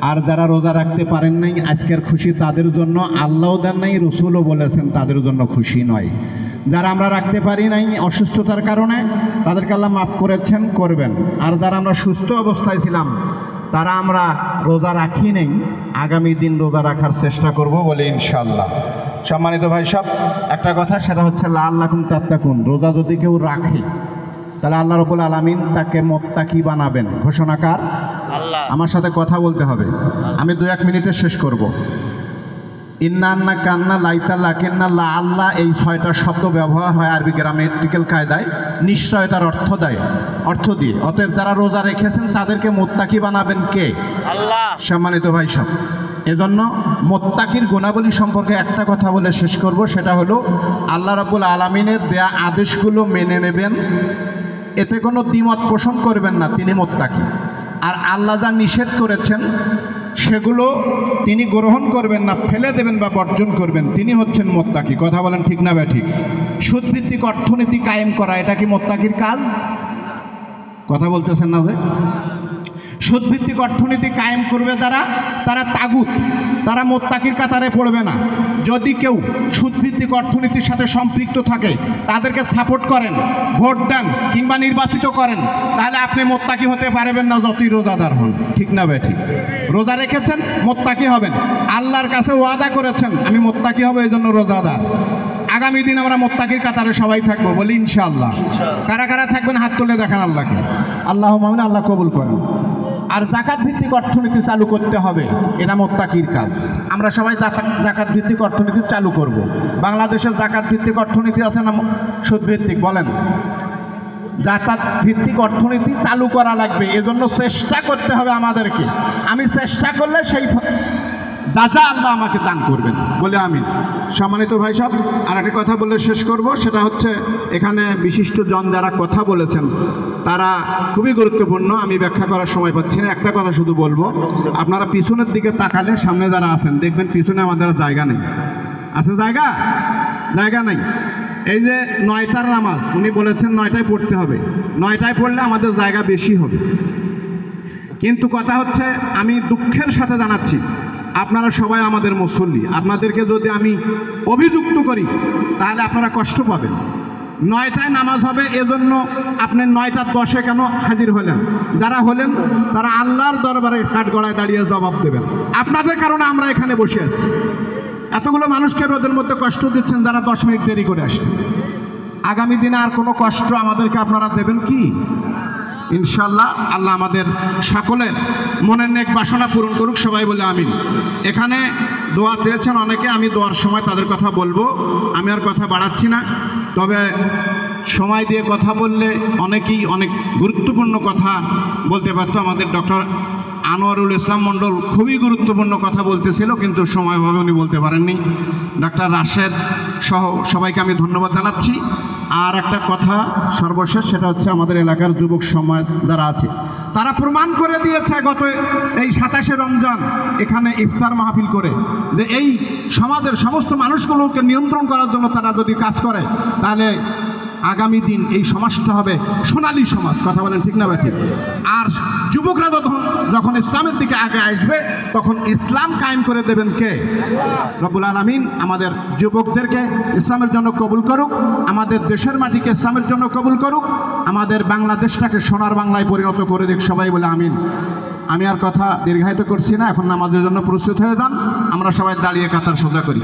আর যারা রোজা রাখতে পারেন নাই আজকের খুশি তাদের জন্য, আল্লাহও দেন নাই, রসুলও বলেছেন তাদের জন্য খুশি নয়। যারা আমরা রাখতে পারি নাই অসুস্থতার কারণে তাদেরকে আল্লাহ মাফ করেছেন, করবেন। আর যারা আমরা সুস্থ অবস্থায় ছিলাম তারা আমরা রোজা রাখি নেই, আগামী দিন রোজা রাখার চেষ্টা করব বলে ইনশাআল্লাহ। সম্মানিত ভাই সব, একটা কথা সেটা হচ্ছে লাআল্লাকুম তাত্তাকুন। রোজা যদি কেউ রাখে তাহলে আল্লাহ রাব্বুল আলামিন তাকে মুত্তাকি বানাবেন। ঘোষণাকার আল্লাহ। আমার সাথে কথা বলতে হবে, আমি 2-1 মিনিটে শেষ করব। ইন্না আন্না কান্না লাইতা লাকিন্না লা আল্লাহ, এই 6টা শব্দ ব্যবহার হয় আরবি গ্রামেটিক্যাল কায়দায়, নিশ্চয়তার অর্থ দিয়ে। অতএব যারা রোজা রেখেছেন তাদেরকে মুত্তাকি বানাবেন কে? আল্লাহ। সম্মানিত ভাই সব, এজন্য মুত্তাকির গুণাবলী সম্পর্কে একটা কথা বলে শেষ করব, সেটা হলো আল্লাহ রাব্বুল আলামিনের দেয়া আদেশগুলো মেনে নেবেন, এতে কোনো দ্বিমত পোষণ করবেন না, তিনি মুত্তাকি। আর আল্লাহ যা নিষেধ করেছেন সেগুলো তিনি গ্রহণ করবেন না, ফেলে দেবেন বা বর্জন করবেন, তিনি হচ্ছেন মুত্তাকি। কথা বলেন ঠিক না ঠিক? সুদভিত্তিক অর্থনীতি কায়েম করা, এটা কি মুত্তাকির কাজ? কথা বলতেছেন না যে? সুদভিত্তিক অর্থনীতি কায়েম করবে তারা তাগুত, তারা মুত্তাকির কাতারে পড়বে না। যদি কেউ সুদভিত্তিক অর্থনীতির সাথে সম্পৃক্ত থাকে, তাদেরকে সাপোর্ট করেন, ভোট দেন কিংবা নির্বাচিত করেন, তাহলে আপনি মুত্তাকি হতে পারবেন না যতই রোজাদার হন। ঠিক না ঠিক? রোজা রেখেছেন, মুত্তাকি হবেন। আল্লাহর কাছে ওয়াদা করেছেন আমি মুত্তাকি হব, এই জন্য রোজাদার। আগামী দিন আমরা মুত্তাকির কাতারে সবাই থাকবো বলি ইনশাআল্লাহ। কারা কারা থাকবেন হাত তুলে দেখান আল্লাহকে। আল্লাহুম্মা আমিন, আল্লাহ কবুল করেন। আর জাকাত ভিত্তিক অর্থনীতি চালু করতে হবে, এটা মুত্তাকির কাজ। আমরা সবাই জাকাত ভিত্তিক অর্থনীতি চালু করব। বাংলাদেশের জাকাত ভিত্তিক অর্থনীতি আছে না সুদ ভিত্তিক? বলেন। জাকাত ভিত্তিক অর্থনীতি চালু করা লাগবে, এজন্য চেষ্টা করতে হবে আমাদেরকে। আমি চেষ্টা করলে সেই যা আল্লাহ আমাকে দান করবেন বলে আমিন। সম্মানিত ভাই সব, আর একটা কথা বলে শেষ করব, সেটা হচ্ছে এখানে বিশিষ্ট জন যারা কথা বলেছেন তারা খুবই গুরুত্বপূর্ণ, আমি ব্যাখ্যা করার সময় পাচ্ছি না। একটা কথা শুধু বলবো, আপনারা পিছনের দিকে তাকালে সামনে যারা আছেন দেখবেন পিছনে আমাদের জায়গা নেই। আছে জায়গা নেই। এই যে 9টার নামাজ উনি বলেছেন 9টায় পড়তে হবে, 9টায় পড়লে আমাদের জায়গা বেশি হবে। কিন্তু কথা হচ্ছে, আমি দুঃখের সাথে জানাচ্ছি আপনারা সবাই আমাদের মুসল্লি, আপনাদেরকে যদি আমি অভিযুক্ত করি তাহলে আপনারা কষ্ট পাবেন। 9টায় নামাজ হবে, এজন্য আপনি 9:10 কেন হাজির হলেন? যারা হলেন তারা আল্লাহর দরবারে কাঠগড়ায় দাঁড়িয়ে জবাব দেবেন। আপনাদের কারণে আমরা এখানে বসে আছি। এতগুলো মানুষকে রোদের মধ্যে কষ্ট দিচ্ছেন যারা 10 মিনিট দেরি করে আসছেন। আগামী দিনে আর কোনো কষ্ট আমাদেরকে আপনারা দেবেন কি? ইনশাআল্লাহ আল্লাহ আমাদের সকলের মনের নেক বাসনা পূরণ করুক, সবাই বলে আমিন। এখানে দোয়া চেয়েছেন অনেকে, আমি দোয়ার সময় তাদের কথা বলবো, আমি আর কথা বাড়াচ্ছি না। তবে সময় দিয়ে কথা বললে অনেকেই অনেক গুরুত্বপূর্ণ কথা বলতে পারতো। আমাদের ডক্টর আনোয়ারুল ইসলাম মণ্ডল খুবই গুরুত্বপূর্ণ কথা বলতেছিল, কিন্তু সময়ভাবে উনি বলতে পারেননি। ডাক্তার রাশেদ সহ সবাইকে আমি ধন্যবাদ জানাচ্ছি। আর একটা কথা সর্বশেষ, সেটা হচ্ছে আমাদের এলাকার যুবক সমাজ যারা আছে তারা প্রমাণ করে দিয়েছে গত এই 27শে রমজান এখানে ইফতার মাহফিল করে, যে এই সমাজের সমস্ত মানুষগুলোকে নিয়ন্ত্রণ করার জন্য তারা যদি কাজ করে তাহলে আগামী দিন এই সমাজটা হবে সোনালী সমাজ। কথা বলেন ঠিক না ঠিক? আর যুবকরা যখন ইসলামের দিকে আগে আসবে তখন ইসলাম কায়েম করে দেবেন কে? রব্বুল আলামিন আমাদের যুবকদেরকে ইসলামের জন্য কবুল করুক, আমাদের দেশের মাটিকে ইসলামের জন্য কবুল করুক, আমাদের বাংলাদেশটাকে সোনার বাংলায় পরিণত করে দিক, সবাই বলে আমিন। আমি আর কথা দীর্ঘায়িত করছি না, এখন নামাজের জন্য প্রস্তুত হয়ে যান। আমরা সবাই দাঁড়িয়ে কাতার সোজা করি।